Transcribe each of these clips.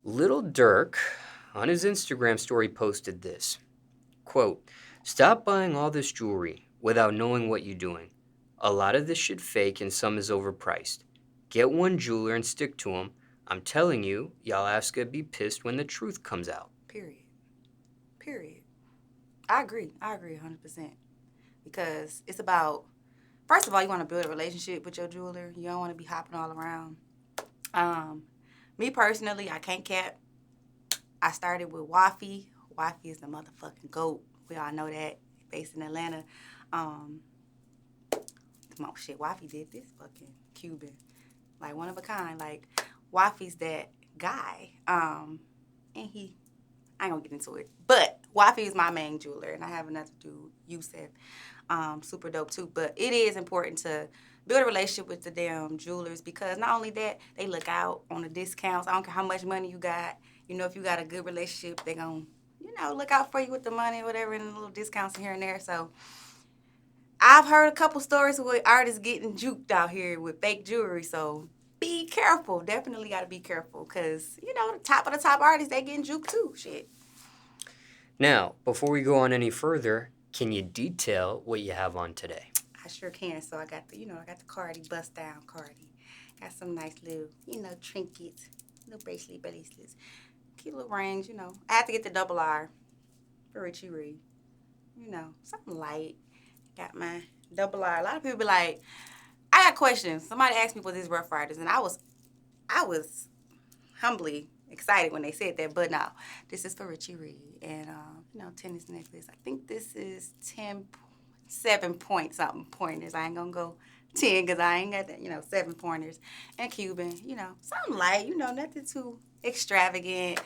Little Dirk on his Instagram story posted this quote, "Stop buying all this jewelry without knowing what you're doing. A lot of this shit fake and some is overpriced. Get one jeweler and stick to him. I'm telling you, y'all ass gonna be pissed when the truth comes out." Period. Period. I agree. I agree 100%. Because it's about, first of all, you want to build a relationship with your jeweler. You don't want to be hopping all around. Um, Me personally, I can't cap. I started with Wafi. Wafi is the motherfucking GOAT. We all know that. Based in Atlanta. Um, Come on, shit. Wafi did this fucking Cuban. Like, one of a kind. Like, Wafi's that guy. And I ain't gonna get into it. But Wafi is my main jeweler, and I have another dude, Yusef. Super dope too. But it is important to build a relationship with the damn jewelers because not only that, they look out on the discounts. I don't care how much money you got. You know, if you got a good relationship, they gonna, look out for you with the money or whatever and the little discounts here and there. So I've heard a couple stories with artists getting juked out here with fake jewelry. So be careful. Definitely got to be careful because, the top of the top artists, they getting juked too. Shit. Now, before we go on any further, can you detail what you have on today? I sure can. So I got the Cardi, bust down Cardi. Got some nice little, trinkets, little bracelets, cute little rings, I had to get the double R for Richie Re. Something light. Got my double R. A lot of people be like, I got questions. Somebody asked me what this Rough Riders, and I was humbly excited when they said that. But no, this is for Richie Re and tennis necklace. I think this is 7 point something pointers. I ain't gonna go 10 because I ain't got that. 7 pointers and Cuban. Something light. Nothing too extravagant.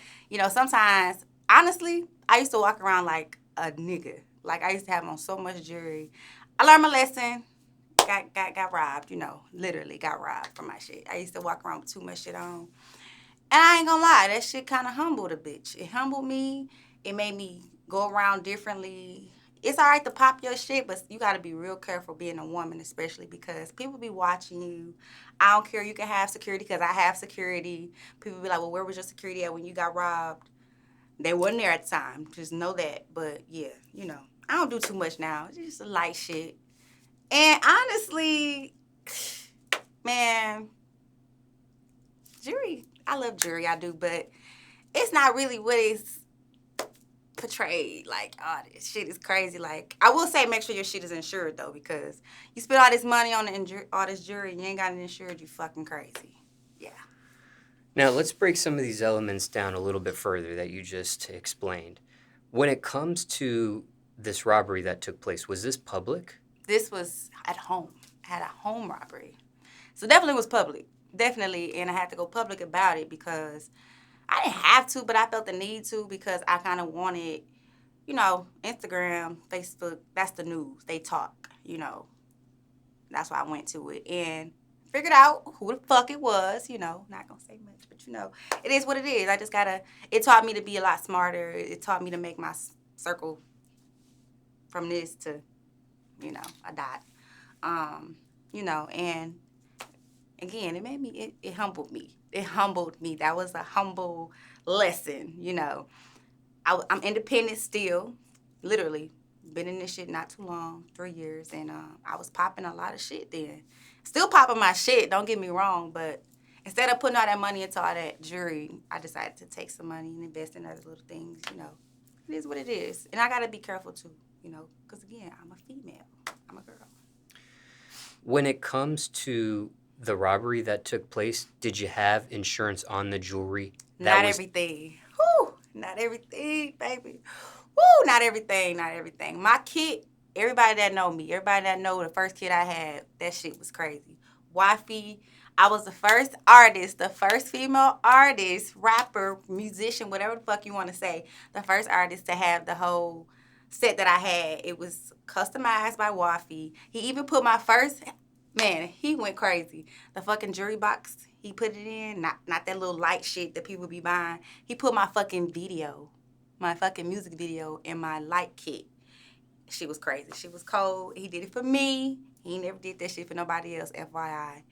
Sometimes honestly, I used to walk around like a nigga. Like I used to have on so much jewelry. I learned my lesson. Got robbed, literally got robbed from my shit. I used to walk around with too much shit on. And I ain't gonna lie, that shit kind of humbled a bitch. It humbled me. It made me go around differently. It's all right to pop your shit, but you got to be real careful being a woman, especially because people be watching you. I don't care. You can have security because I have security. People be like, well, where was your security at when you got robbed? They wasn't there at the time. Just know that. But, yeah, I don't do too much now. It's just a light shit. And honestly, man, jewelry, I love jewelry, I do, but it's not really what it's portrayed. Like, oh, this shit is crazy. Like, I will say make sure your shit is insured, though, because you spend all this money on all this jewelry and you ain't got it insured, you fucking crazy. Yeah. Now, let's break some of these elements down a little bit further that you just explained. When it comes to this robbery that took place, was this public? This was at home. I had a home robbery. So definitely was public. Definitely. And I had to go public about it because I didn't have to, but I felt the need to because I kind of wanted, Instagram, Facebook, that's the news. They talk, That's why I went to it and figured out who the fuck it was, Not going to say much, but, it is what it is. I just got to, it taught me to be a lot smarter. It taught me to make my circle from this to, a dot. And again, it made me, it humbled me. It humbled me. That was a humble lesson, I'm independent still, literally. Been in this shit not too long, 3 years, and I was popping a lot of shit then. Still popping my shit, don't get me wrong, but instead of putting all that money into all that jewelry, I decided to take some money and invest in other little things, It is what it is. And I got to be careful too, because again, I'm a female. I'm a girl. When it comes to the robbery that took place, did you have insurance on the jewelry? Not everything. Whew, not everything, baby. Woo, not everything. My kit, everybody that know me, everybody that know the first kit I had, that shit was crazy. Wifey, I was the first artist, the first female artist, rapper, musician, whatever the fuck you want to say, the first artist to have the whole set that I had. It was customized by Wifey. He even put my first, man, he went crazy. The fucking jewelry box he put it in, not that little light shit that people be buying. He put my fucking video, my fucking music video in my light kit. She was crazy. She was cold. He did it for me. He never did that shit for nobody else, FYI.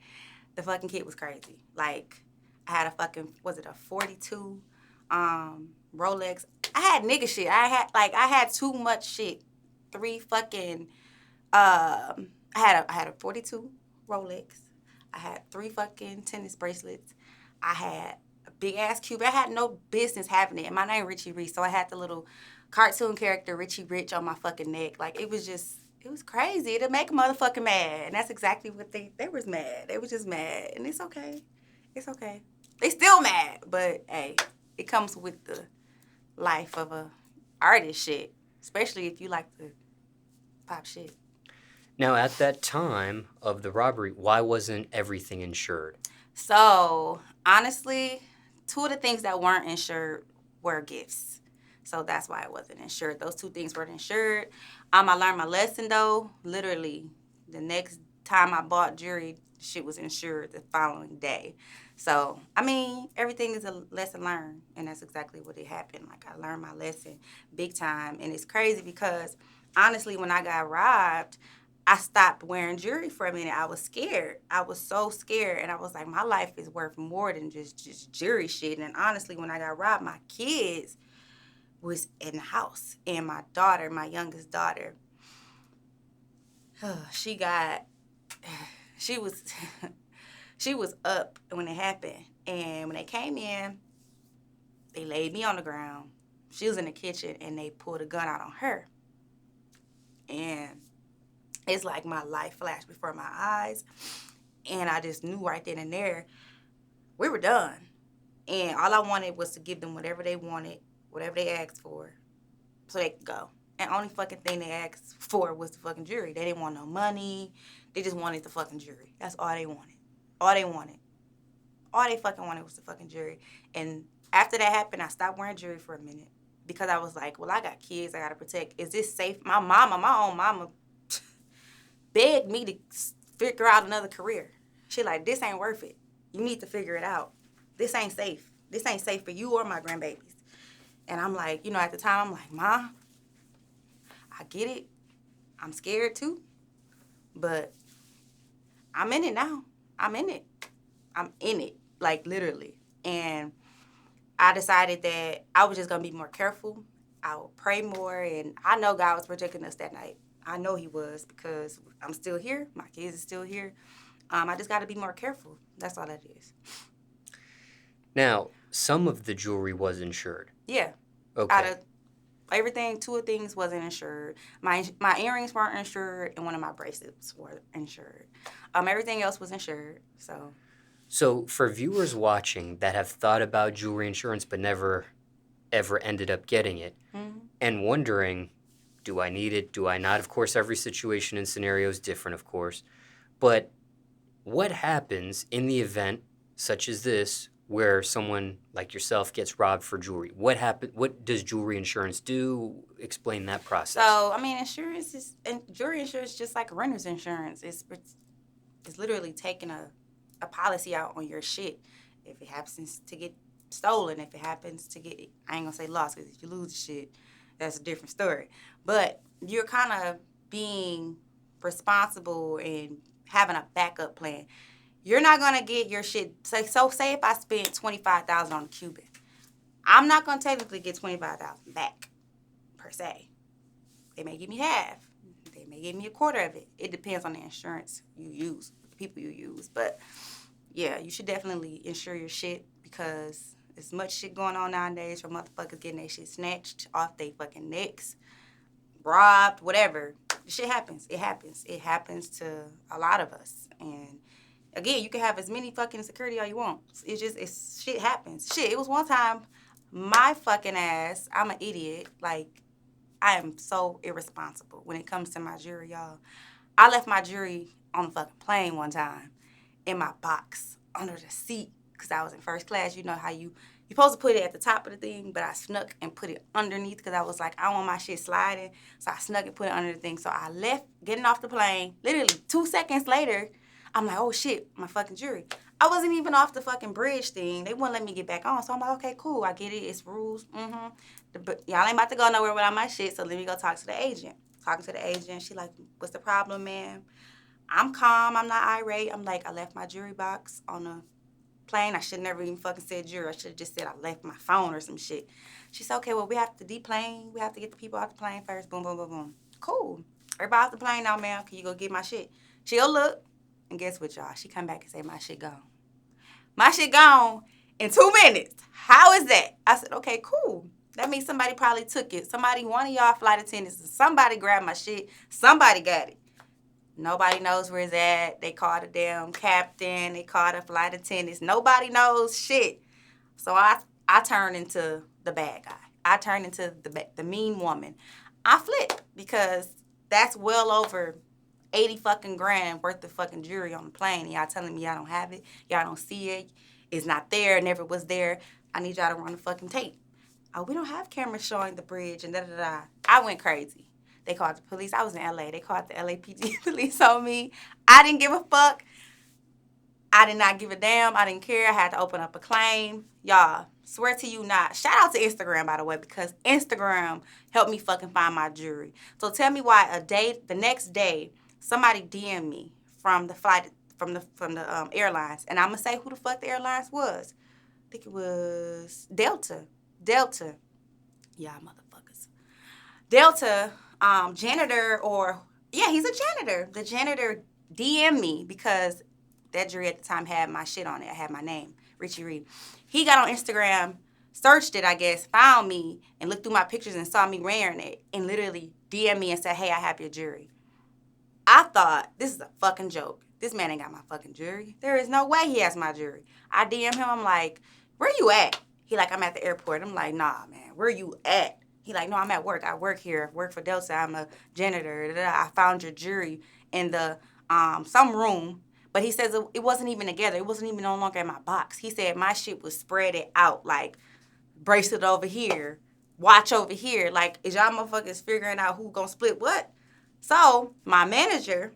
The fucking kit was crazy. Like, I had a fucking, was it a 42 Rolex. I had nigga shit. I had too much shit. Three fucking I had a 42 Rolex. I had three fucking tennis bracelets. I had a big ass cube. I had no business having it. And my name Richie Re, so I had the little cartoon character Richie Rich on my fucking neck. Like it was crazy. It'll make a motherfucker mad. And that's exactly what they was mad. They was just mad. And it's okay. It's okay. They still mad, but hey, it comes with the life of a artist shit. Especially if you like to pop shit. Now, at that time of the robbery, why wasn't everything insured? So, honestly, two of the things that weren't insured were gifts. So that's why it wasn't insured. Those two things weren't insured. I learned my lesson though. Literally, the next time I bought jewelry, shit was insured the following day. So, I mean, everything is a lesson learned, and that's exactly what it happened. Like I learned my lesson big time, and it's crazy because honestly, when I got robbed, I stopped wearing jewelry for a minute. I was scared. I was so scared. And I was like, my life is worth more than just jewelry shit. And honestly, when I got robbed, my kids was in the house. And my daughter, my youngest daughter, she got, she was, she was up when it happened. And when they came in, they laid me on the ground. She was in the kitchen and they pulled a gun out on her. And it's like my life flashed before my eyes. And I just knew right then and there, we were done. And all I wanted was to give them whatever they wanted, whatever they asked for, so they could go. And only fucking thing they asked for was the fucking jewelry. They didn't want no money. They just wanted the fucking jewelry. That's all they wanted. All they wanted. All they fucking wanted was the fucking jewelry. And after that happened, I stopped wearing jewelry for a minute. Because I was like, well, I got kids I got to protect. Is this safe? My own mama, begged me to figure out another career. She like, this ain't worth it. You need to figure it out. This ain't safe. This ain't safe for you or my grandbabies. And I'm like, at the time, I'm like, Ma, I get it. I'm scared too. But I'm in it now. I'm in it. I'm in it. Like, literally. And I decided that I was just going to be more careful. I would pray more. And I know God was protecting us that night. I know he was because I'm still here. My kids are still here. I just got to be more careful. That's all that is. Now, some of the jewelry was insured. Yeah. Okay. Out of everything, two of things wasn't insured. My earrings weren't insured, and one of my bracelets were insured. Everything else was insured. So for viewers watching that have thought about jewelry insurance but never ever ended up getting it, and wondering, do I need it? Do I not? Of course, every situation and scenario is different, of course. But what happens in the event, such as this, where someone like yourself gets robbed for jewelry? What does jewelry insurance do? Explain that process. So, jewelry insurance is just like renter's insurance. It's literally taking a policy out on your shit. If it happens to get stolen, if it happens to get, I ain't gonna say lost, because if you lose the shit, that's a different story. But you're kind of being responsible and having a backup plan. You're not gonna get your shit. Say if I spent $25,000 on a Cuban, I'm not gonna technically get $25,000 back per se. They may give me half. They may give me a quarter of it. It depends on the insurance you use, the people you use. But yeah, you should definitely insure your shit because there's much shit going on nowadays for motherfuckers getting their shit snatched off their fucking necks, robbed, whatever. The shit happens. It happens. It happens to a lot of us. And again, you can have as many fucking security all you want. Shit happens. Shit, it was one time, my fucking ass, I'm an idiot. Like, I am so irresponsible when it comes to my jewelry, y'all. I left my jewelry on the fucking plane one time in my box under the seat because I was in first class. You know how you're supposed to put it at the top of the thing, but I snuck and put it underneath because I was like, I don't want my shit sliding. So I snuck and put it under the thing. So I left getting off the plane. Literally 2 seconds later, I'm like, oh shit, my fucking jewelry. I wasn't even off the fucking bridge thing. They wouldn't let me get back on. So I'm like, okay, cool. I get it. It's rules. Y'all ain't about to go nowhere without my shit. So let me go talk to the agent. Talking to the agent. She like, what's the problem, man? I'm calm. I'm not irate. I'm like, I left my jewelry box on the plane. I should never even fucking said jury. I should have just said I left my phone or some shit. She said, okay, well, we have to deplane. We have to get the people off the plane first. Boom, boom, boom, boom. Cool. Everybody off the plane now, ma'am. Can you go get my shit? She'll look. And guess what, y'all? She come back and say, my shit gone. My shit gone in 2 minutes. How is that? I said, okay, cool. That means somebody probably took it. One of y'all flight attendants, somebody grabbed my shit. Somebody got it. Nobody knows where it's at. They called a damn captain. They called a flight attendant. Nobody knows shit. So I turned into the bad guy. I turned into the mean woman. I flipped because that's well over 80 fucking grand worth of fucking jewelry on the plane. And y'all telling me y'all don't have it. Y'all don't see it. It's not there. Never was there. I need y'all to run the fucking tape. Oh, we don't have cameras showing the bridge and da-da-da. I went crazy. They called the police. I was in L.A. They called the LAPD police on me. I didn't give a fuck. I did not give a damn. I didn't care. I had to open up a claim. Y'all, swear to you not. Shout out to Instagram, by the way, because Instagram helped me fucking find my jewelry. So tell me why the next day, somebody DM'd me from the flight, from the airlines. And I'm going to say who the fuck the airlines was. I think it was Delta. Y'all motherfuckers. Delta, janitor he's a janitor. The janitor DM'd me because that jewelry at the time had my shit on it. I had my name, Richie Re. He got on Instagram, searched it, I guess, found me, and looked through my pictures and saw me wearing it, and literally DM'd me and said, hey, I have your jewelry. I thought, this is a fucking joke. This man ain't got my fucking jewelry. There is no way he has my jewelry. I DM him, I'm like, where you at? He like, I'm at the airport. I'm like, nah, man, where you at? He like, no, I'm at work. I work here. I work for Delta. I'm a janitor. I found your jewelry in the some room. But he says it wasn't even together. It wasn't even no longer in my box. He said my shit was spread it out, like bracelet over here, watch over here. Like, is y'all motherfuckers figuring out who gonna split what? So my manager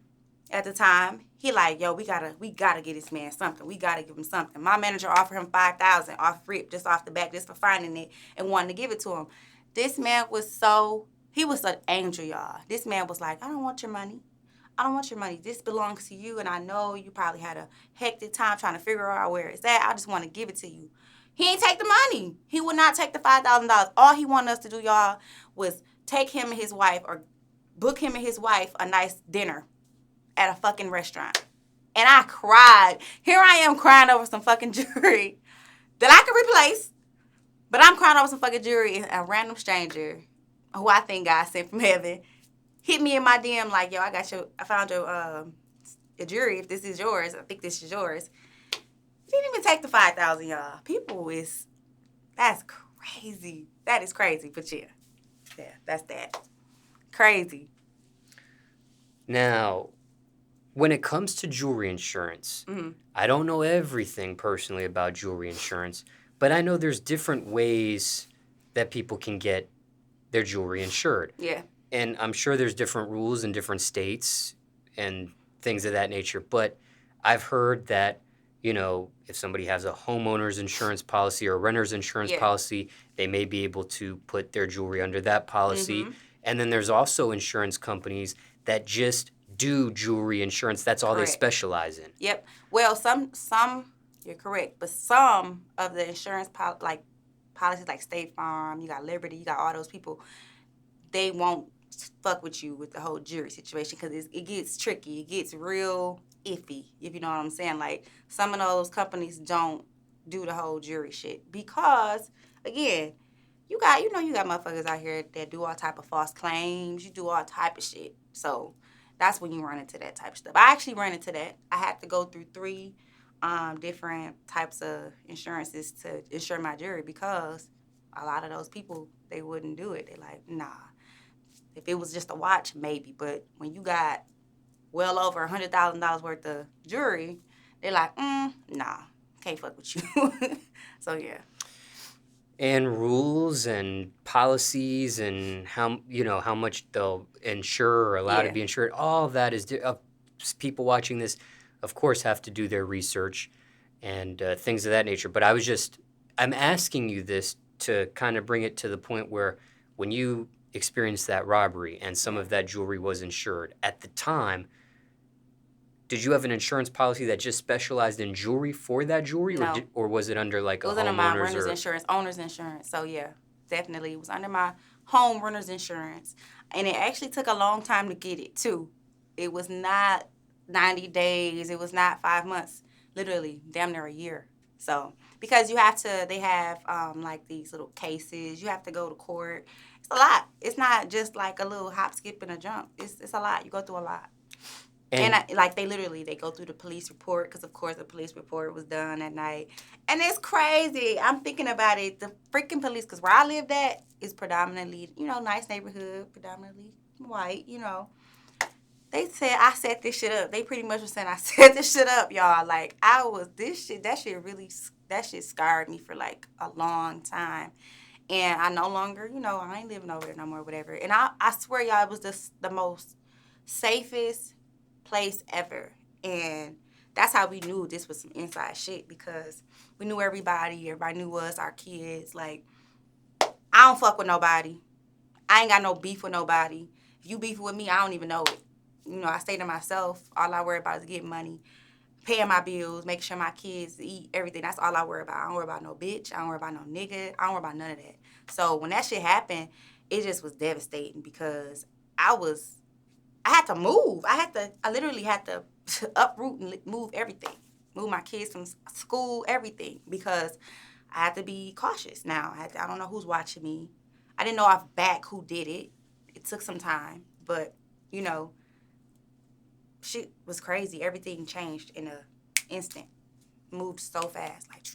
at the time, he like, yo, we gotta get this man something. We gotta give him something. My manager offered him $5,000 off rip, just off the back, just for finding it and wanting to give it to him. This man he was an angel, y'all. This man was like, I don't want your money. I don't want your money. This belongs to you, and I know you probably had a hectic time trying to figure out where it's at. I just want to give it to you. He ain't take the money. He would not take the $5,000. All he wanted us to do, y'all, was take him and his wife or book him and his wife a nice dinner at a fucking restaurant. And I cried. Here I am crying over some fucking jewelry that I could replace, but I'm crying over some fucking jewelry, and a random stranger who I think God sent from heaven hit me in my DM like, yo, I found your jewelry. If this is yours, I think this is yours. He didn't even take the $5,000, y'all. That's crazy. That is crazy. But yeah, that's that. Crazy. Now, when it comes to jewelry insurance, I don't know everything personally about jewelry insurance, but I know there's different ways that people can get their jewelry insured. Yeah. And I'm sure there's different rules in different states and things of that nature. But I've heard that, if somebody has a homeowner's insurance policy or a renter's insurance policy, they may be able to put their jewelry under that policy. And then there's also insurance companies that just do jewelry insurance. That's all they specialize in. Yep. Well, some you're correct, but some of the insurance policies like State Farm, you got Liberty, you got all those people, they won't fuck with you with the whole jury situation because it gets tricky. It gets real iffy, if you know what I'm saying. Like, some of those companies don't do the whole jury shit because, again, you got motherfuckers out here that do all type of false claims. You do all type of shit. So that's when you run into that type of stuff. I actually ran into that. I had to go through 3 different types of insurances to insure my jewelry because a lot of those people, they wouldn't do it. They're like, nah. If it was just a watch, maybe. But when you got well over $100,000 worth of jewelry, they're like, nah, can't fuck with you. So, yeah. And rules and policies and how much they'll insure or allow to be insured, all of that is people watching this, of course, have to do their research and things of that nature. But I'm asking you this to kind of bring it to the point where when you experienced that robbery and some of that jewelry was insured, at the time, Did you have an insurance policy that just specialized in jewelry for that jewelry, or No, or was it under like it a was under my homeowner's renter's or? insurance, owner's insurance. So yeah, definitely, it was under my home renter's insurance, and it actually took a long time to get it too. It was not 90 days. It was not 5 months. Literally, damn near a year. So because you have to, they have like these little cases. You have to go to court. It's a lot. It's not just like a little hop, skip, and a jump. It's a lot. You go through a lot. And And like they go through the police report because of course the police report was done at night, and it's crazy. I'm thinking about it. The freaking police, because where I lived at is predominantly nice neighborhood, predominantly white. They said I set this shit up. They pretty much were saying I set this shit up, y'all. Like I was this shit. That shit scarred me for like a long time. And I no longer, I ain't living over there no more, whatever. And I swear, y'all, it was just the most safest place ever. And that's how we knew this was some inside shit because we knew everybody. Everybody knew us, our kids. Like, I don't fuck with nobody. I ain't got no beef with nobody. If you beef with me, I don't even know it. I stay to myself. All I worry about is getting money, paying my bills, making sure my kids eat, everything. That's all I worry about. I don't worry about no bitch. I don't worry about no nigga. I don't worry about none of that. So when that shit happened, it just was devastating because I had to move. I literally had to uproot and move everything. Move my kids from school, everything, because I had to be cautious now. I don't know who's watching me. I didn't know off back who did it. It took some time, but, you know, shit was crazy. Everything changed in an instant. Moved so fast. Like,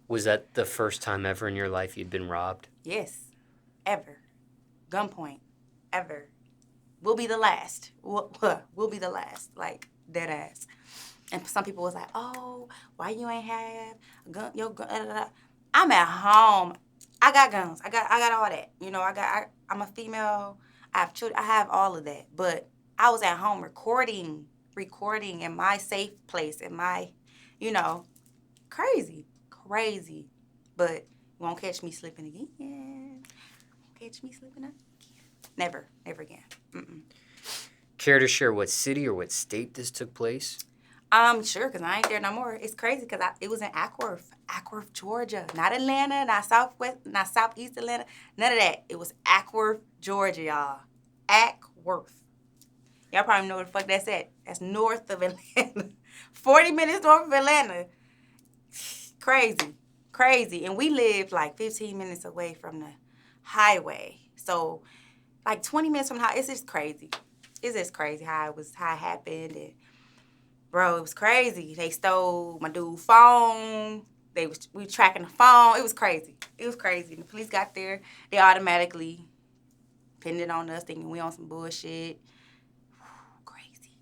was that the first time ever in your life you'd been robbed? yes, ever. Gunpoint, ever. We'll be the last. We'll be the last. Like, dead ass. And some people was like, oh, why you ain't have a gun, your gun, da, da, da. I'm at home. I got guns. I got all that. I'm a female. I have children. I have all of that. But I was at home recording in my safe place, in my, you know, crazy. But you won't catch me slipping again. Catch me slipping again. Never again. Mm-mm. Care to share what city or what state this took place? Sure, because I ain't there no more. It's crazy because it was in Ackworth, Georgia. Not Atlanta, not southeast Atlanta, none of that. It was Ackworth, Georgia, y'all. Ackworth. Y'all probably know where the fuck that's at. That's north of Atlanta. 40 minutes north of Atlanta. Crazy. And we lived like 15 minutes away from the highway. So, like 20 minutes from the highway, it's just crazy. It's just crazy how it happened. And bro, it was crazy. They stole my dude's phone. We were tracking the phone. It was crazy. And the police got there. They automatically pinned it on us, thinking we on some bullshit. Crazy.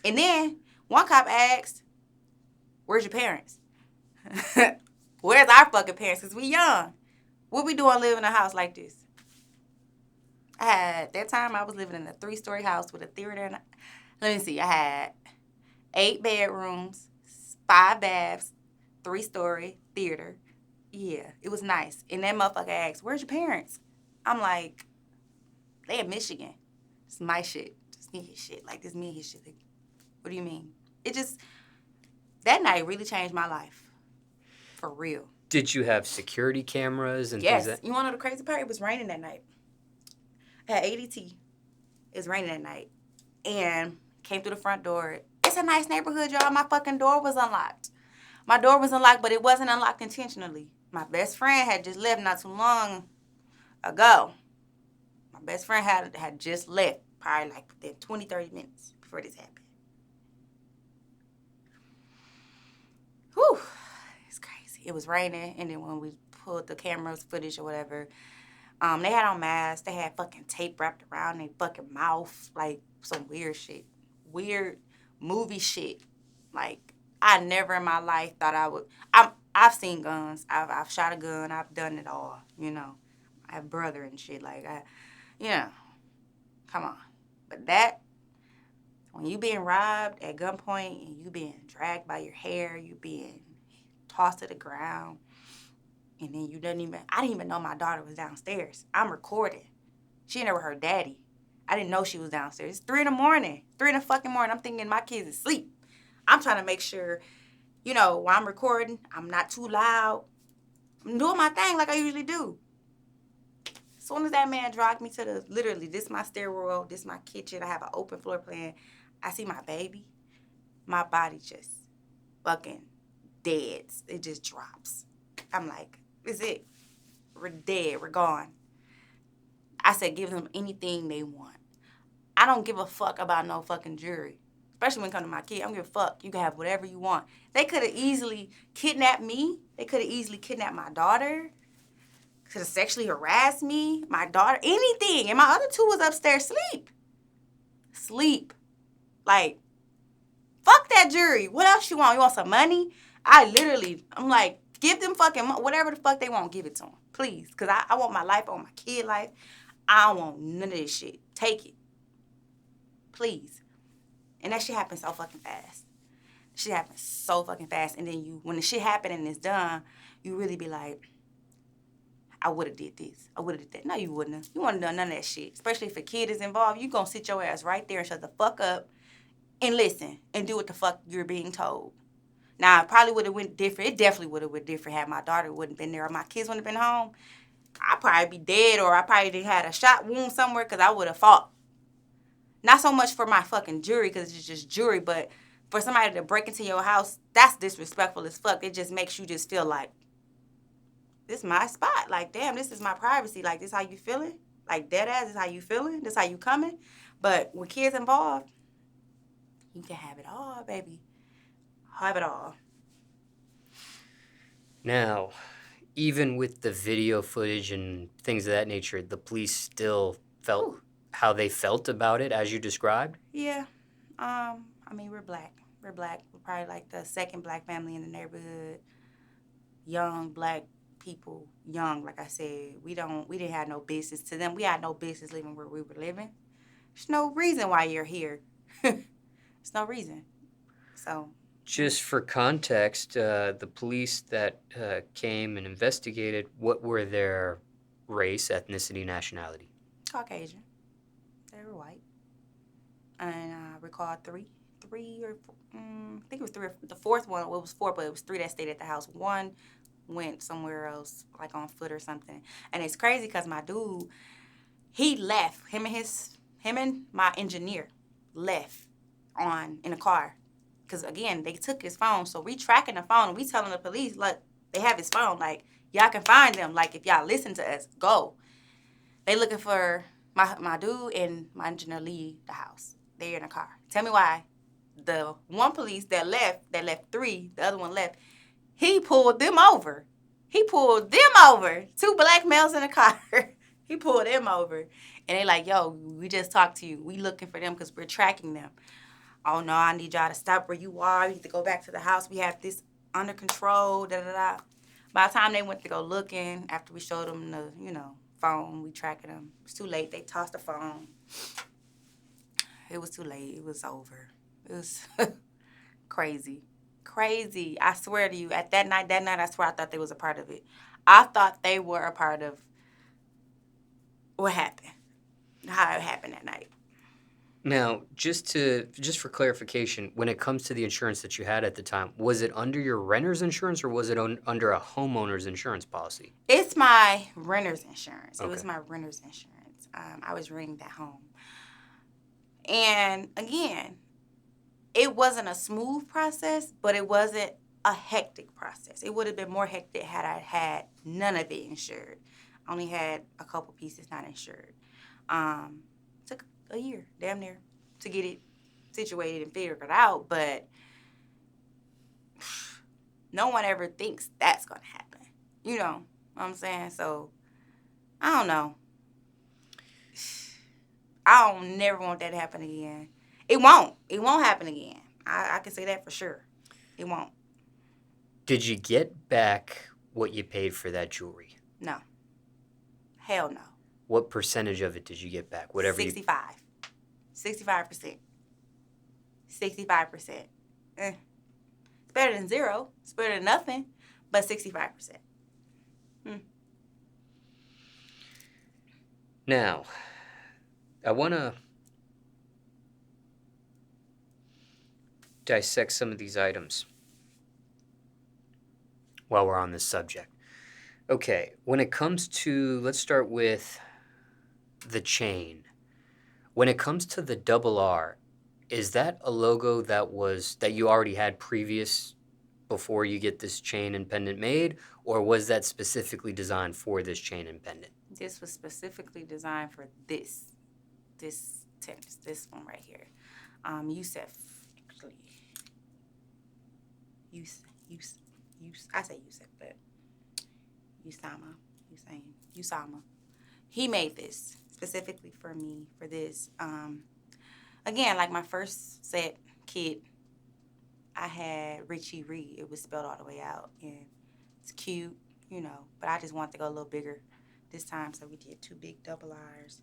And then one cop asked, "Where's your parents?" Where's our fucking parents? Because we young. What we doing living in a house like this? That time I was living in a 3-story house with a theater. Let me see. I had 8 bedrooms, 5 baths, 3-story theater. Yeah, it was nice. And that motherfucker asked, "Where's your parents?" I'm like, "They in Michigan." It's my shit. It's me his shit. Like, this me his shit. Like, what do you mean? That night really changed my life. For real. Did you have security cameras and things Yes. that? You want to know the crazy part? It was raining that night. I had ADT. It was raining that night. And came through the front door. It's a nice neighborhood, y'all. My fucking door was unlocked. My door was unlocked, but it wasn't unlocked intentionally. My best friend had just left not too long ago. My best friend had just left, probably like within 20, 30 minutes before this happened. Whew. It's crazy. It was raining, and then when we pulled the camera's footage or whatever, they had on masks. They had fucking tape wrapped around their fucking mouth, like some weird shit. Weird movie shit. Like, I never in my life thought I would. I've seen guns. I've shot a gun. I've done it all. I have brother and shit. Like, come on. But when you being robbed at gunpoint and you being dragged by your hair, you being tossed to the ground, and then I didn't even know my daughter was downstairs. I'm recording. She never heard daddy. I didn't know she was downstairs. It's 3 in the morning. 3 in the fucking morning. I'm thinking my kids is asleep. I'm trying to make sure, while I'm recording, I'm not too loud. I'm doing my thing like I usually do. As soon as that man dragged me to literally, this is my stairwell, this is my kitchen. I have an open floor plan. I see my baby. My body just fucking dead. It just drops. I'm like, this is it. We're dead. We're gone. I said, give them anything they want. I don't give a fuck about no fucking jury. Especially when it comes to my kid. I don't give a fuck. You can have whatever you want. They could have easily kidnapped me. They could have easily kidnapped my daughter. Could have sexually harassed me. My daughter. Anything. And my other two was upstairs sleep. Like, fuck that jury. What else you want? You want some money? I'm like, give them fucking whatever the fuck they want. Give it to them. Please. Because I want my life. I want my kid life. I don't want none of this shit. Take it. Please. And that shit happens so fucking fast. Shit happens so fucking fast. And then when the shit happen and it's done, you really be like, I would have did this. I would have did that. No, you wouldn't have. You wouldn't have done none of that shit. Especially if a kid is involved, you gonna sit your ass right there and shut the fuck up and listen and do what the fuck you're being told. Now, it probably would have went different. It definitely would have went different had my daughter wouldn't been there or my kids wouldn't have been home. I'd probably be dead or I probably had a shot wound somewhere because I would have fought. Not so much for my fucking jury because it's just jury, but for somebody to break into your house, that's disrespectful as fuck. It just makes you just feel like, this is my spot. Like, damn, this is my privacy. Like, this how you feeling? Like, dead ass, this how you feeling? This how you coming? But with kids involved, you can have it all, baby. Have it all. Now, even with the video footage and things of that nature, the police still felt how they felt about it as you described? Yeah. We're black. We're probably like the second black family in the neighborhood. Young black people, young, like I said. We didn't have no business to them. We had no business living where we were living. There's no reason why you're here. There's no reason. So. Just for context, the police that came and investigated, what were their race, ethnicity, nationality? Caucasian. They were white. And I recall three or I think it was three. The fourth one, well, it was four, but it was three that stayed at the house. One went somewhere else, like on foot or something. And it's crazy because my dude, he left. Him and my engineer left in a car. Because, again, they took his phone. So we tracking the phone and we telling the police, look, they have his phone. Like, y'all can find them. Like, if y'all listen to us, go. They looking for my dude and my engineer leave the house. They're in a car. Tell me why. The one police that left three, the other one left, he pulled them over. Two black males in a car. He pulled them over. And they like, yo, we just talked to you. We looking for them because we're tracking them. Oh, no, I need y'all to stop where you are. You need to go back to the house. We have this under control, da-da-da. By the time they went to go looking, after we showed them the, phone, we tracking them. It was too late. They tossed the phone. It was too late. It was over. It was crazy. Crazy. I swear to you, at that night, I swear I thought they was a part of it. I thought they were a part of what happened, how it happened that night. Now, just for clarification, when it comes to the insurance that you had at the time, was it under your renter's insurance or was it under a homeowner's insurance policy? It's my renter's insurance. Okay. It was my renter's insurance. I was renting that home. And again, it wasn't a smooth process, but it wasn't a hectic process. It would have been more hectic had I had none of it insured. I only had a couple pieces not insured. Took a year, damn near, to get it situated and figured it out, but no one ever thinks that's going to happen. You know what I'm saying? So, I don't know. I don't never want that to happen again. It won't. It won't happen again. I can say that for sure. It won't. Did you get back what you paid for that jewelry? No. Hell no. What percentage of it did you get back? 65. 65%. 65%. It's better than zero. It's better than nothing, but 65%. Now, I want to dissect some of these items while we're on this subject. Okay, when it comes to, let's start with the chain. When it comes to the double R, is that a logo that you already had previous before you get this chain and pendant made, or was that specifically designed for this chain and pendant? This was specifically designed for this tennis, this one right here. Yusef, I say Yusef, but Usama. He made this specifically for me for this. Again, like my first set kit, I had Richie Re. It was spelled all the way out, and it's cute, But I just wanted to go a little bigger this time, so we did 2 big double R's.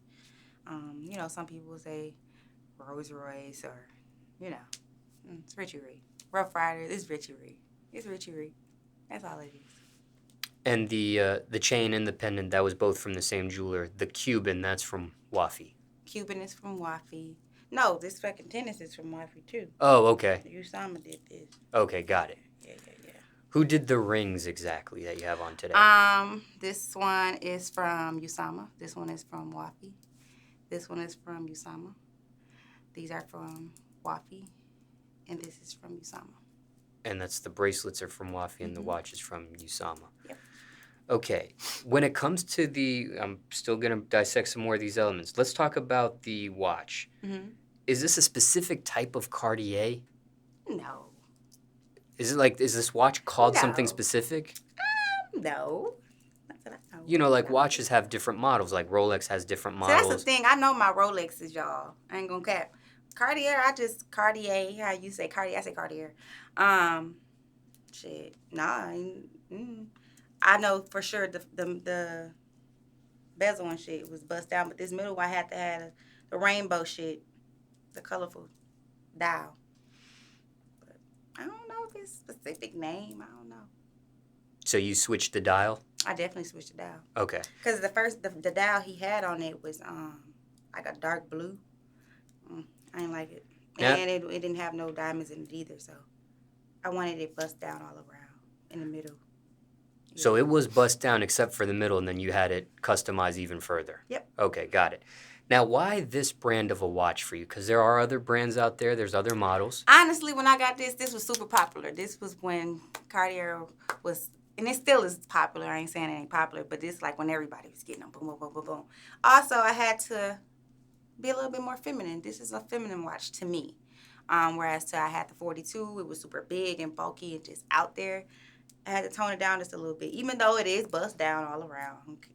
Some people will say Rolls Royce or, it's Richie Re. Rough Rider, it's Richie Re. It's Richie Re. That's all it is. And the chain and the pendant, that was both from the same jeweler. The Cuban, that's from Wafi. Cuban is from Wafi. No, this fucking tennis is from Wafi too. Oh, okay. Usama did this. Okay, got it. Yeah. Who did the rings exactly that you have on today? This one is from Usama. This one is from Wafi. This one is from Usama. These are from Wafi. And this is from Usama. And that's the bracelets are from Wafi and the watch is from Usama. Yep. Okay. When it comes to I'm still going to dissect some more of these elements. Let's talk about the watch. Mm-hmm. Is this a specific type of Cartier? No. Is this watch called something specific? No. Not that I know. Like watches have different models. Like Rolex has different models. So that's the thing. I know my Rolexes, y'all. I ain't gonna cap. Cartier, Cartier. How you say Cartier? I say Cartier. Shit. Nah. I know for sure the bezel and shit was bust down, but this middle one had to have the rainbow shit, the colorful dial. But I don't know if it's a specific name. I don't know. So you switched the dial? I definitely switched the dial. Okay. Because the dial he had on it was like a dark blue. I didn't like it. And it didn't have no diamonds in it either, so I wanted it bust down all around in the middle. Yeah. So it was bust down except for the middle, and then you had it customized even further? Yep. Okay, got it. Now, why this brand of a watch for you? Because there are other brands out there. There's other models. Honestly, when I got this was super popular. This was when Cartier was, and it still is popular. I ain't saying it ain't popular, but this like when everybody was getting them. Boom, boom, boom, boom, boom. Also, I had to be a little bit more feminine. This is a feminine watch to me. Whereas I had the 42, it was super big and bulky and just out there. I had to tone it down just a little bit. Even though it is bust down all around,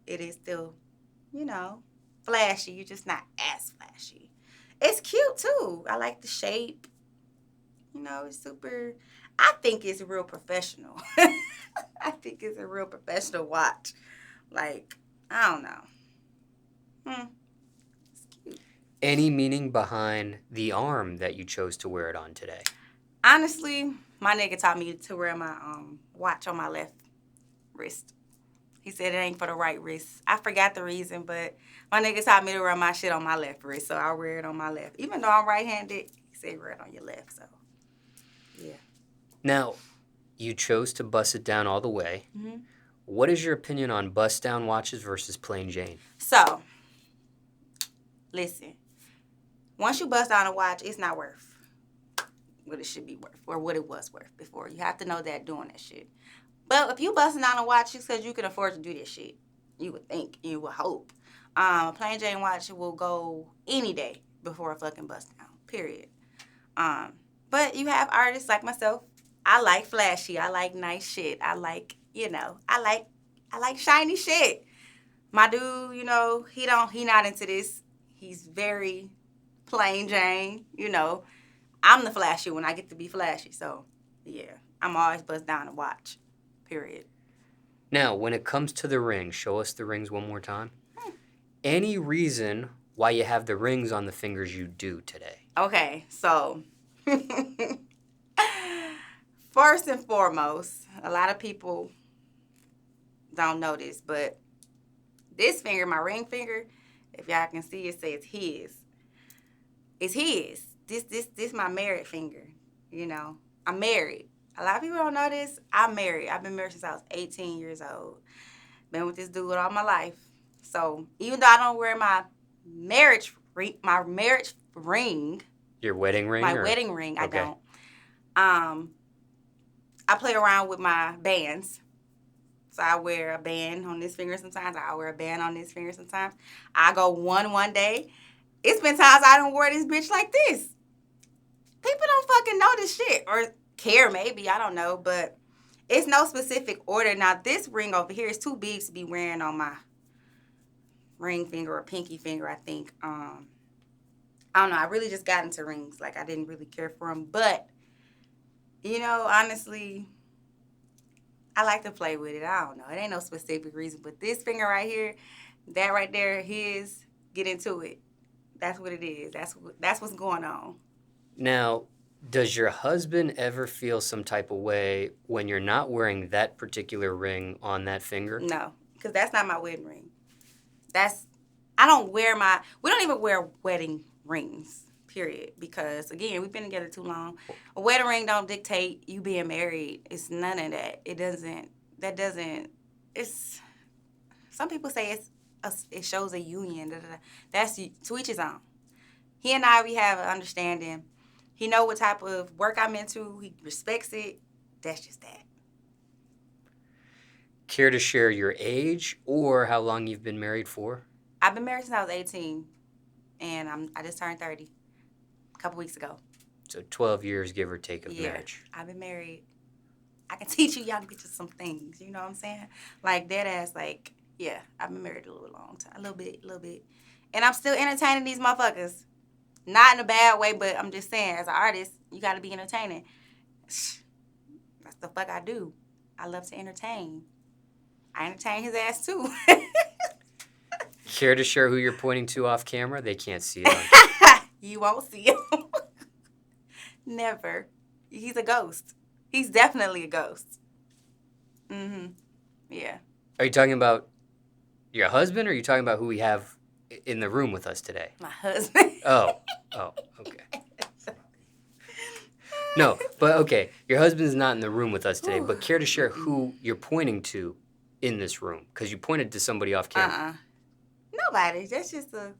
it is still, flashy. You're just not as flashy. It's cute too. I like the shape. It's super, I think it's real professional. I think it's a real professional watch. Like, I don't know. Any meaning behind the arm that you chose to wear it on today? Honestly, my nigga taught me to wear my watch on my left wrist. He said it ain't for the right wrist. I forgot the reason, but my nigga taught me to wear my shit on my left wrist, so I wear it on my left. Even though I'm right-handed, he said wear it on your left, so yeah. Now, you chose to bust it down all the way. Mm-hmm. What is your opinion on bust-down watches versus plain Jane? So, listen. Once you bust down a watch, it's not worth what it should be worth or what it was worth before. You have to know that doing that shit. But if you busting down a watch, you said you can afford to do this shit. You would think, you would hope. A plain Jane watch will go any day before a fucking bust down, period. But you have artists like myself. I like flashy. I like nice shit. I like, I like shiny shit. My dude, he not into this. He's very plain Jane, I'm the flashy when I get to be flashy. So, yeah, I'm always bust down a watch, period. Now, when it comes to the rings, show us the rings one more time. Any reason why you have the rings on the fingers you do today? Okay, so first and foremost, a lot of people don't know this, but this finger, my ring finger, If y'all can see, it says his. It's his. This my married finger. You know, I'm married. A lot of people don't know this. I'm married. I've been married since I was 18 years old. Been with this dude all my life. So even though I don't wear my marriage ring, Your wedding ring? my Or? wedding ring, I Okay. don't. I play around with my bands. So I wear a band on this finger sometimes. I wear a band on this finger sometimes. I go one day. It's been times I don't wear this bitch like this. People don't fucking know this shit or care maybe. I don't know. But it's no specific order. Now this ring over here is too big to be wearing on my ring finger or pinky finger, I think. I don't know. I really just got into rings. Like I didn't really care for them. But, you know, honestly, I like to play with it. I don't know. It ain't no specific reason. But this finger right here, that right there, his, get into it. That's what it is. That's what's going on. Now, does your husband ever feel some type of way when you're not wearing that particular ring on that finger? No, because that's not my wedding ring. We don't even wear wedding rings, period. Because, again, we've been together too long. A wedding ring don't dictate you being married. It's none of that. It's, some people say it shows a union. That's to each his own. He and I, we have an understanding. He know what type of work I'm into. He respects it. That's just that. Care to share your age or how long you've been married for? I've been married since I was 18, and I just turned 30 a couple weeks ago. So 12 years, give or take, of Yeah, marriage. I've been married. I can teach you young bitches some things. You know what I'm saying? Like dead ass. Like yeah, I've been married a little long time, a little bit, and I'm still entertaining these motherfuckers. Not in a bad way, but I'm just saying, as an artist, you got to be entertaining. That's the fuck I do. I love to entertain. I entertain his ass too. Care to share who you're pointing to off camera? They can't see it. You won't see him. Never. He's a ghost. He's definitely a ghost. Mm-hmm. Yeah. Are you talking about your husband or are you talking about who we have in the room with us today? My husband. Oh, okay. No, but okay, your husband's not in the room with us today, but care to share who you're pointing to in this room? Because you pointed to somebody off camera. Nobody. That's just a,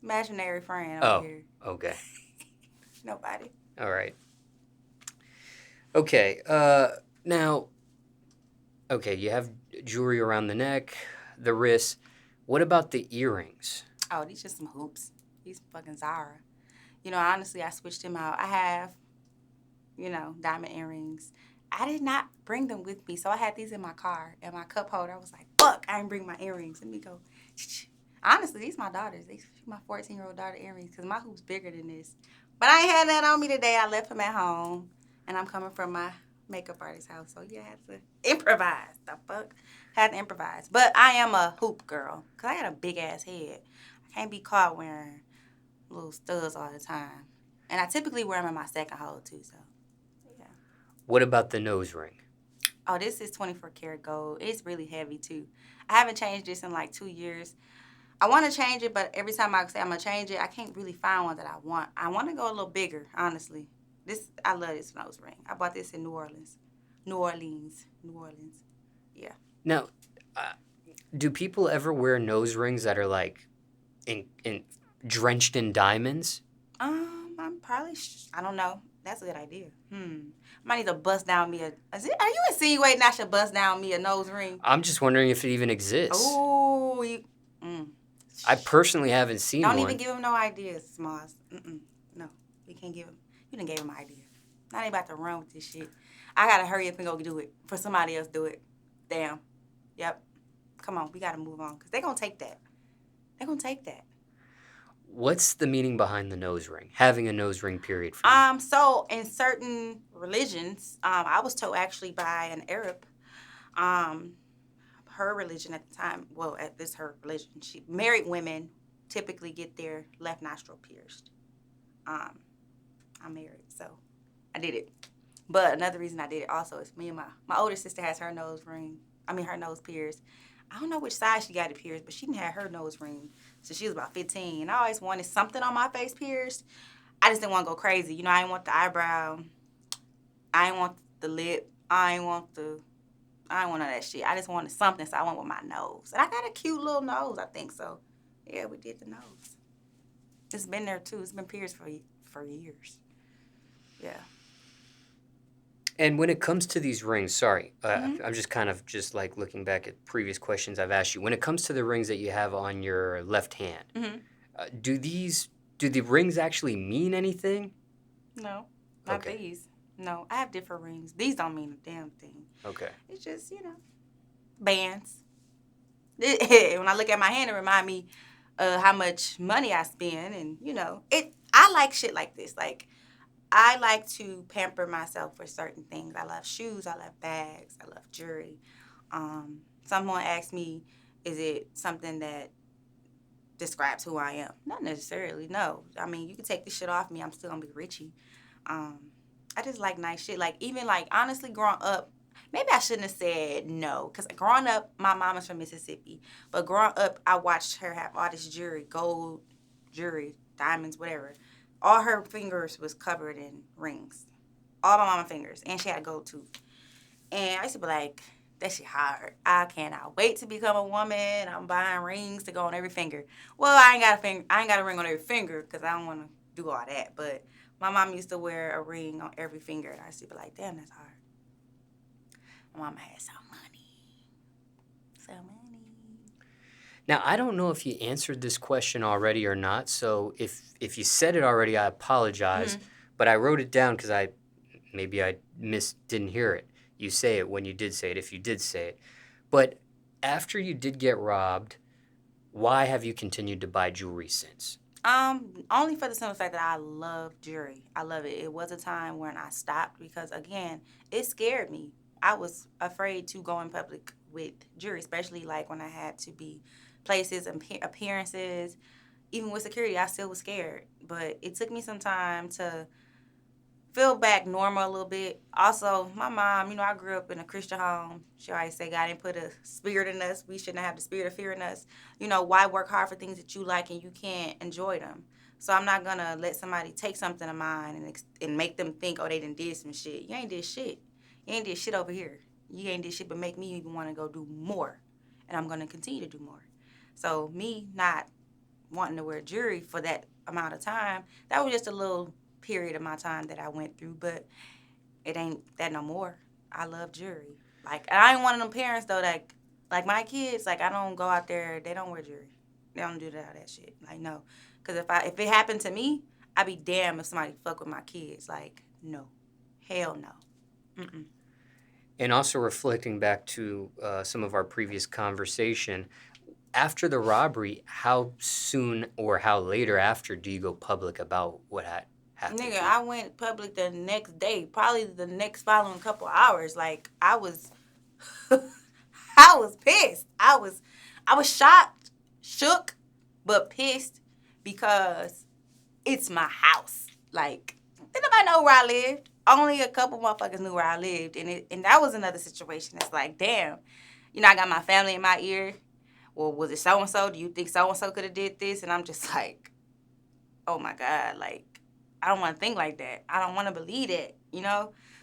imaginary friend over here. Okay. Nobody. All right. Okay, now, okay, you have jewelry around the neck, the wrist. What about the earrings? Oh, these just some hoops. These fucking Zara. Honestly, I switched them out. I have, diamond earrings. I did not bring them with me, so I had these in my car. And my cup holder, I was like, fuck, I didn't bring my earrings. Let me go. Honestly, these my daughters. These my 14-year-old daughter earrings because my hoop's bigger than this. But I ain't had that on me today. I left them at home. And I'm coming from my makeup artist's house. So, yeah, I had to improvise. The fuck? I had to improvise. But I am a hoop girl because I got a big-ass head. I can't be caught wearing little studs all the time. And I typically wear them in my second hole, too. So, yeah. What about the nose ring? Oh, this is 24 karat gold. It's really heavy, too. I haven't changed this in like 2 years. I want to change it, but every time I say I'm going to change it, I can't really find one that I want. I want to go a little bigger, honestly. I love this nose ring. I bought this in New Orleans. Yeah. Now, do people ever wear nose rings that are like in drenched in diamonds? I'm probably. I don't know. That's a good idea. I might need to bust down me are you insinuating I should bust down me a nose ring? I'm just wondering if it even exists. Oh, I personally haven't seen Don't one. even give him no ideas, Smallz. No, we can't give him. You done gave him an idea. I ain't about to run with this shit. I gotta hurry up and go do it for somebody else do it. Damn. Yep. Come on, we gotta move on because they're gonna take that. What's the meaning behind the nose ring? Having a nose ring, period. For you? So in certain religions, I was told actually by an Arab, her religion at the time. Well, this her religion. Married women typically get their left nostril pierced. I'm married, so I did it. But another reason I did it also is me and my older sister has her nose pierced. I don't know which side she got it pierced, but she didn't have her nose ring since she was about 15. And I always wanted something on my face pierced. I just didn't want to go crazy. You know, I didn't want the eyebrow. I didn't want the lip. I didn't want none of that shit. I just wanted something, so I went with my nose. And I got a cute little nose, I think so. Yeah, we did the nose. It's been there too. It's been pierced for years. Yeah. And when it comes to these rings, sorry, Mhm. I'm just kind of just like looking back at previous questions I've asked you. When it comes to the rings that you have on your left hand, Mhm. do the rings actually mean anything? No, not Okay, these. No, I have different rings. These don't mean a damn thing. okay. It's just bands. When I look at my hand, it remind me how much money I spend, and it. I like shit like this. Like I like to pamper myself for certain things. I love shoes. I love bags. I love jewelry. Someone asked me, "Is it something that describes who I am?" Not necessarily. No. I mean, you can take this shit off me. I'm still gonna be Richie. Um, I just like nice shit. Like even like honestly, growing up, maybe I shouldn't have said no, because growing up, my mom is from Mississippi, but growing up, I watched her have all this jewelry, gold jewelry, diamonds, whatever. All her fingers was covered in rings. All my mama fingers, and she had a gold tooth. And I used to be like, that shit hard. I cannot wait to become a woman. I'm buying rings to go on every finger. Well, I ain't got a finger. I ain't got a ring on every finger because I don't want to do all that. But my mom used to wear a ring on every finger, and I used to be like, damn, that's hard. My mama had some money. Some money. Now, I don't know if you answered this question already or not, so if you said it already, I apologize, Mm-hmm. but I wrote it down because I didn't hear it. You say it when you did say it, if you did say it. But after you did get robbed, why have you continued to buy jewelry since? Only for the simple fact that I love jewelry. I love it. It was a time when I stopped because again, it scared me. I was afraid to go in public with jewelry, especially like when I had to be places and appearances. Even with security, I still was scared. But it took me some time to feel back normal a little bit. Also, my mom, I grew up in a Christian home. She always say God didn't put a spirit in us. We shouldn't have the spirit of fear in us. Why work hard for things that you like and you can't enjoy them? So I'm not gonna let somebody take something of mine and make them think, oh, they done did some shit. You ain't did shit. You ain't did shit over here. You ain't did shit but make me even want to go do more, and I'm gonna continue to do more. So me not wanting to wear jewelry for that amount of time, that was just a little period of my time that I went through, but it ain't that no more. I love jewelry. Like, and I ain't one of them parents though that, like my kids, like I don't go out there. They don't wear jewelry. They don't do that shit. Like no, because if it happened to me, I'd be damned if somebody fuck with my kids. Like no, hell no. Mm-mm. And also reflecting back to some of our previous conversation, after the robbery, how soon or how later after do you go public about what had happened Nigga, to you? I went public the next day, probably the next following couple hours. Like I was, I was pissed. I was shocked, shook, but pissed because it's my house. Like didn't nobody know where I lived. Only a couple motherfuckers knew where I lived, and that was another situation. It's like, damn, I got my family in my ear. Well, was it so and so? Do you think so and so could have did this? And I'm just like, oh my God, like, I don't want to think like that. I don't want to believe it.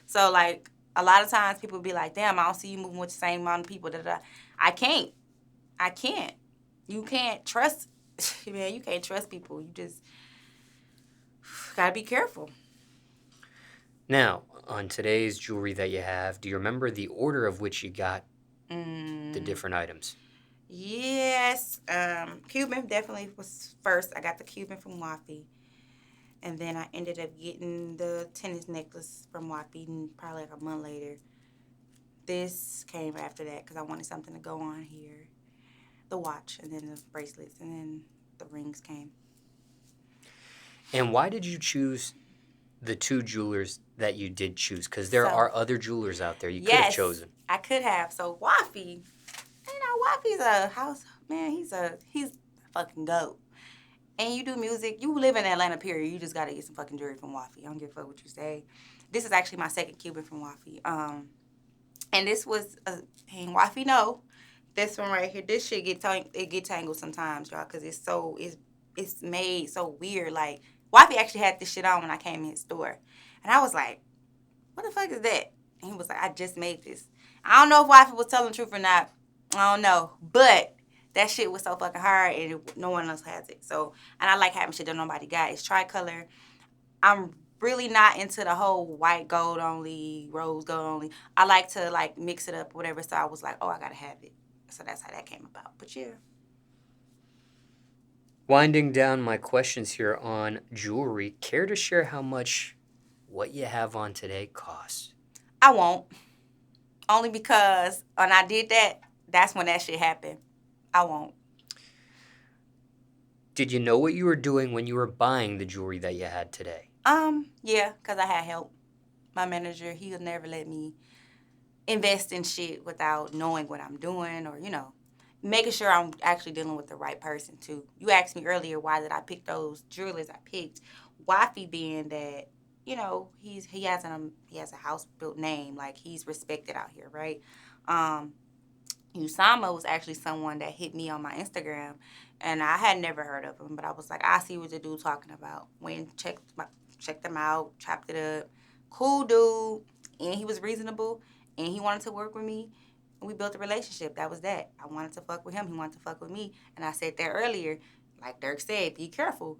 So, like, a lot of times people be like, damn, I don't see you moving with the same amount of people. Da, da, da. I can't. I can't. You can't trust, man, you can't trust people. You just got to be careful. Now, on today's jewelry that you have, do you remember the order of which you got the Mm, different items? yes. Cuban definitely was first. I got the Cuban from Wafi. And then I ended up getting the tennis necklace from Wapi probably like a month later. This came after that because I wanted something to go on here. The watch, and then the bracelets, and then the rings came. And why did you choose the two jewelers that you did choose? Because there So, are other jewelers out there you could have yes, chosen. I could have. So Wafi, Wafi's a house man. He's a fucking goat. And you do music. You live in Atlanta, period. You just gotta get some fucking jewelry from Wafi. I don't give a fuck what you say. This is actually my second Cuban from Wafi. And this was, and Wafi know, This one right here, this shit it get tangled sometimes, y'all, because it's made so weird. Like, Wifey actually had this shit on when I came in his store, and I was like, "What the fuck is that?" And he was like, "I just made this." I don't know if Wifey was telling the truth or not. I don't know, but that shit was so fucking hard, and no one else has it. So, and I like having shit that nobody got. It's tricolor. I'm really not into the whole white gold only, rose gold only. I like to like mix it up, whatever. So I was like, oh, I gotta have it. So that's how that came about. But yeah, Winding down my questions here on jewelry, care to share how much what you have on today costs? I won't. Only because when I did that, that's when that shit happened. I won't. Did you know what you were doing when you were buying the jewelry that you had today? Yeah, because I had help. My manager, he would never let me invest in shit without knowing what I'm doing or, making sure I'm actually dealing with the right person too. You asked me earlier why did I pick those jewelers I picked. Wifey being that, he has a house built name, like he's respected out here, right? Um Usama was actually someone that hit me on my Instagram, and I had never heard of him, but I was like, I see what the dude talking about. Went checked them out, chopped it up. Cool dude, and he was reasonable, and he wanted to work with me. And we built a relationship. That was that. I wanted to fuck with him. He wanted to fuck with me. And I said that earlier, like Dirk said, be careful.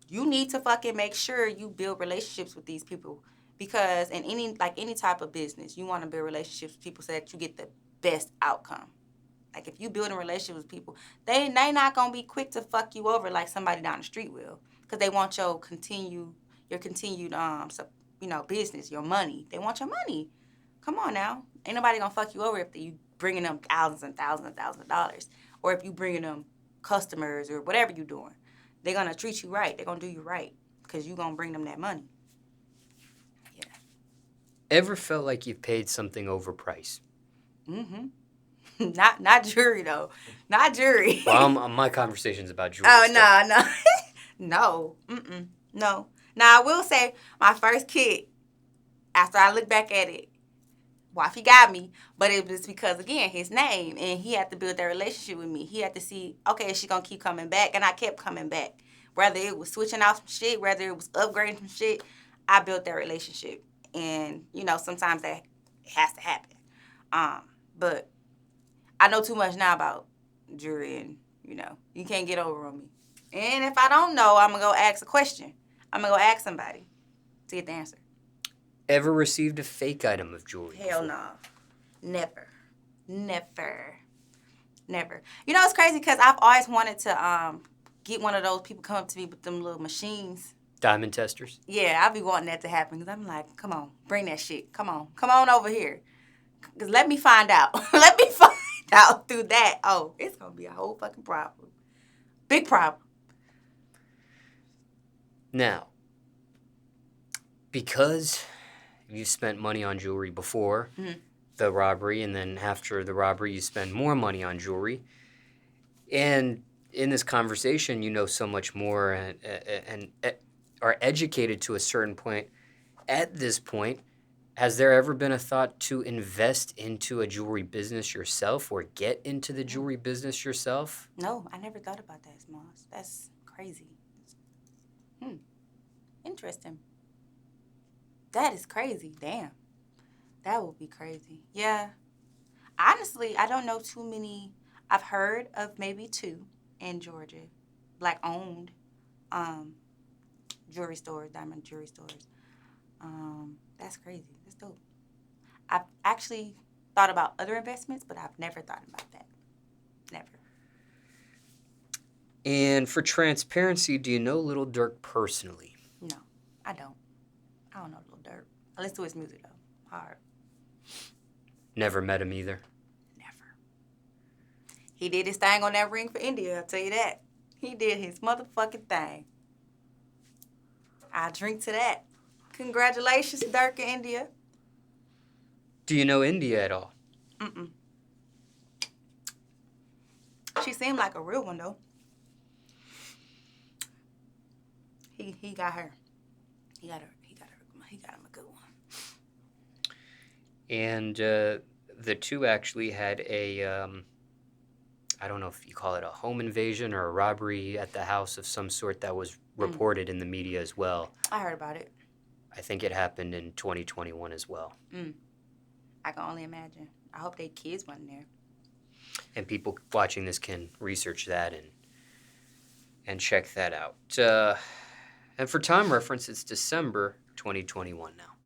You need to fucking make sure you build relationships with these people because in any type of business, you want to build relationships with people so that you get the best outcome. Like if you build a relationship with people, they not gonna be quick to fuck you over like somebody down the street will, because they want your continued business, your money. They want your money. Come on now, ain't nobody gonna fuck you over if you bringing them thousands and thousands and thousands of dollars, or if you bringing them customers or whatever you doing. They're gonna treat you right. They're gonna do you right because you gonna bring them that money. Yeah. Ever felt like you paid something overpriced? Mm-hmm. Not jury though. Not jury. Well, my conversation's about jewelry Oh stuff. no, no. No. Mm-mm. No. Now I will say my first kit, after I look back at it, Wifey got me, but it was because again, his name, and he had to build that relationship with me. He had to see, okay, is she gonna keep coming back? And I kept coming back. Whether it was switching out some shit, whether it was upgrading some shit, I built that relationship. And, sometimes that has to happen. But I know too much now about jewelry, and you can't get over on me. And if I don't know, I'm gonna go ask a question. I'm gonna go ask somebody to get the answer. Ever received a fake item of jewelry Hell before? no. Never. Never. Never. It's crazy because I've always wanted to get one of those people come up to me with them little machines. Diamond testers? Yeah, I be wanting that to happen because I'm like, come on, bring that shit. Come on over here. Because let me find out. Let me find out through that. Oh, it's going to be a whole fucking problem. Big problem. Now, because you've spent money on jewelry before the robbery, and then after the robbery, you spend more money on jewelry. And in this conversation, you know so much more and are educated to a certain point. At this point, has there ever been a thought to invest into a jewelry business yourself or get into the jewelry business yourself? No, I never thought about that, Smallz. That's crazy. Interesting. That is crazy. Damn. That would be crazy. Yeah. Honestly, I don't know too many. I've heard of maybe two in Georgia, black owned jewelry stores, diamond jewelry stores. That's crazy. That's dope. I've actually thought about other investments, but I've never thought about that. Never. And for transparency, do you know Little Dirk personally? No, I don't. I don't know Lil Durk. I listen to his music though. Hard. Never met him either. Never. He did his thing on that ring for India, I'll tell you that. He did his motherfucking thing. I drink to that. Congratulations, Dirk in India. Do you know India at all? Mm-mm. She seemed like a real one though. He got her. He got her. He got him a good one. And the two actually had I don't know if you call it a home invasion or a robbery at the house of some sort that was Mm. reported in the media as well. I heard about it. I think it happened in 2021 as well. I can only imagine. I hope they kids wasn't there. And people watching this can research that and check that out. And for time reference, it's December 2021 now.